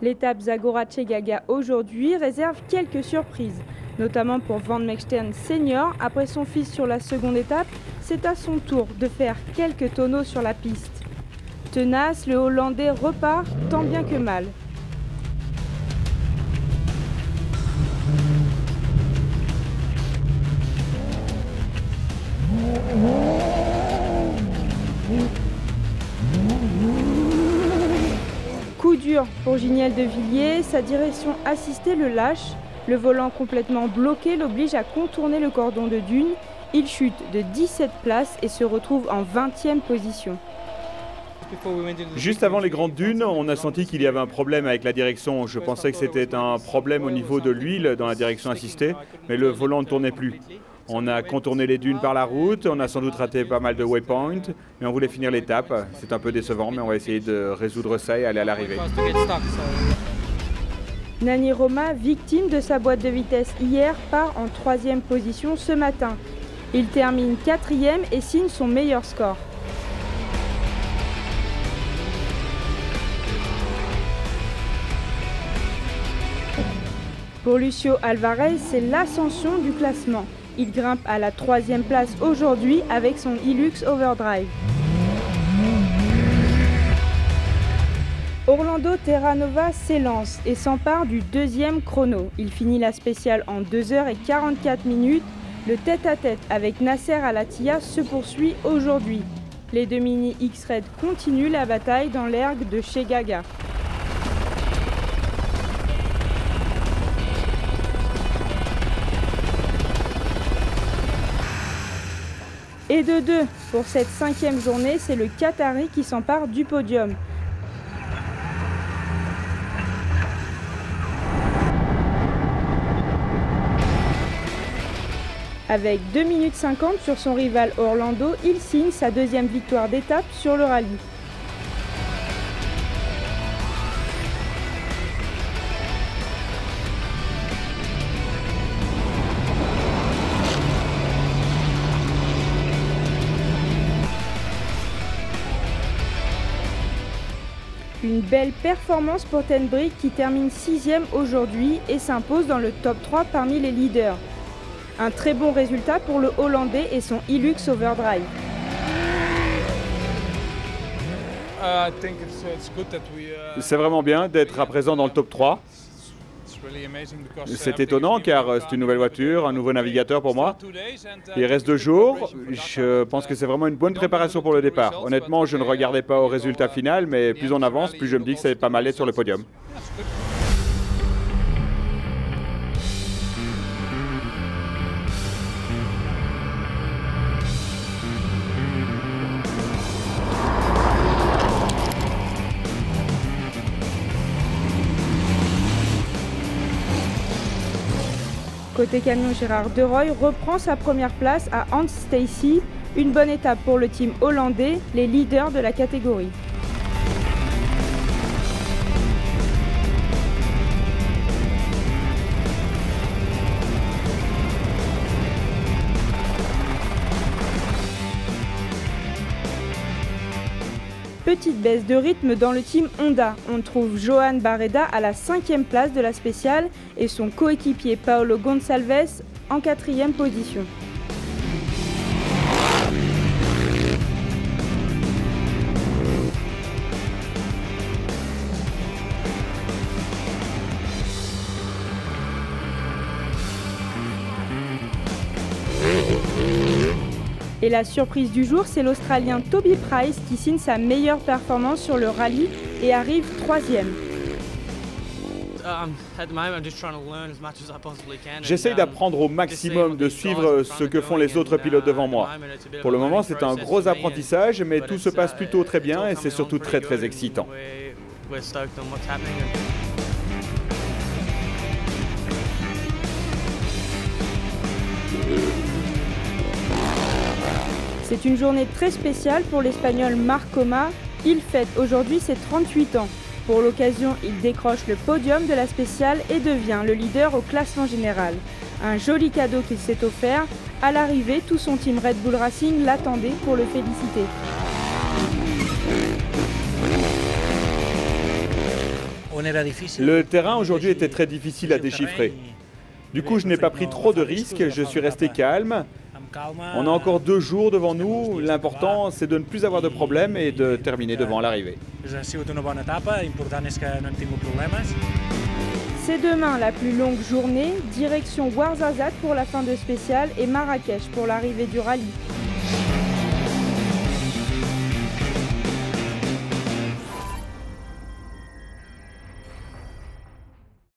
L'étape Zagora-Chegaga aujourd'hui réserve quelques surprises, notamment pour Van Mechstern senior. Après son fils sur la seconde étape, c'est à son tour de faire quelques tonneaux sur la piste. Tenace, le Hollandais repart tant bien que mal. Coup dur pour Giniel de Villiers, sa direction assistée le lâche. Le volant complètement bloqué l'oblige à contourner le cordon de dune. Il chute de 17 places et se retrouve en 20e position. Juste avant les grandes dunes, on a senti qu'il y avait un problème avec la direction. Je pensais que c'était un problème au niveau de l'huile dans la direction assistée, mais le volant ne tournait plus. On a contourné les dunes par la route, on a sans doute raté pas mal de waypoints, mais on voulait finir l'étape. C'est un peu décevant, mais on va essayer de résoudre ça et aller à l'arrivée. Nani Roma, victime de sa boîte de vitesse hier, part en 3e position ce matin. Il termine 4e et signe son meilleur score. Pour Lucio Alvarez, c'est l'ascension du classement. Il grimpe à la 3e place aujourd'hui avec son Hilux Overdrive. Orlando Terranova s'élance et s'empare du 2e chrono. Il finit la spéciale en 2h44. Le tête-à-tête avec Nasser Al-Attiyah se poursuit aujourd'hui. Les deux mini X-Red continuent la bataille dans l'ergue de Chegaga. Et de 2 pour cette 5e journée, c'est le Qatari qui s'empare du podium. Avec 2 minutes 50 sur son rival Orlando, il signe sa 2e victoire d'étape sur le rallye. Une belle performance pour Ten Brink qui termine 6e aujourd'hui et s'impose dans le top 3 parmi les leaders. Un très bon résultat pour le Hollandais et son Hilux Overdrive. C'est vraiment bien d'être à présent dans le top 3. C'est étonnant car c'est une nouvelle voiture, un nouveau navigateur pour moi. Il reste 2 jours. Je pense que c'est vraiment une bonne préparation pour le départ. Honnêtement, je ne regardais pas au résultat final, mais plus on avance, plus je me dis que ça va être pas mal d'être sur le podium. Côté camion, Gérard Deroy reprend sa première place à Hans Stacy. Une bonne étape pour le team hollandais, les leaders de la catégorie. Petite baisse de rythme dans le team Honda. On trouve Johan Barreda à la 5e place de la spéciale et son coéquipier Paolo Gonçalves en 4e position. Et la surprise du jour, c'est l'Australien Toby Price qui signe sa meilleure performance sur le rallye et arrive 3e. J'essaye d'apprendre au maximum, de suivre ce que font les autres pilotes devant moi. Pour le moment, c'est un gros apprentissage, mais tout se passe plutôt très bien et c'est surtout très très excitant. C'est une journée très spéciale pour l'Espagnol Marc Coma. Il fête aujourd'hui ses 38 ans. Pour l'occasion, il décroche le podium de la spéciale et devient le leader au classement général. Un joli cadeau qu'il s'est offert. À l'arrivée, tout son team Red Bull Racing l'attendait pour le féliciter. Le terrain aujourd'hui était très difficile à déchiffrer. Du coup, je n'ai pas pris trop de risques, je suis resté calme. On a encore 2 jours devant nous. L'important, c'est de ne plus avoir de problèmes et de terminer devant l'arrivée. C'est demain la plus longue journée, direction Ouarzazate pour la fin de spécial et Marrakech pour l'arrivée du rallye.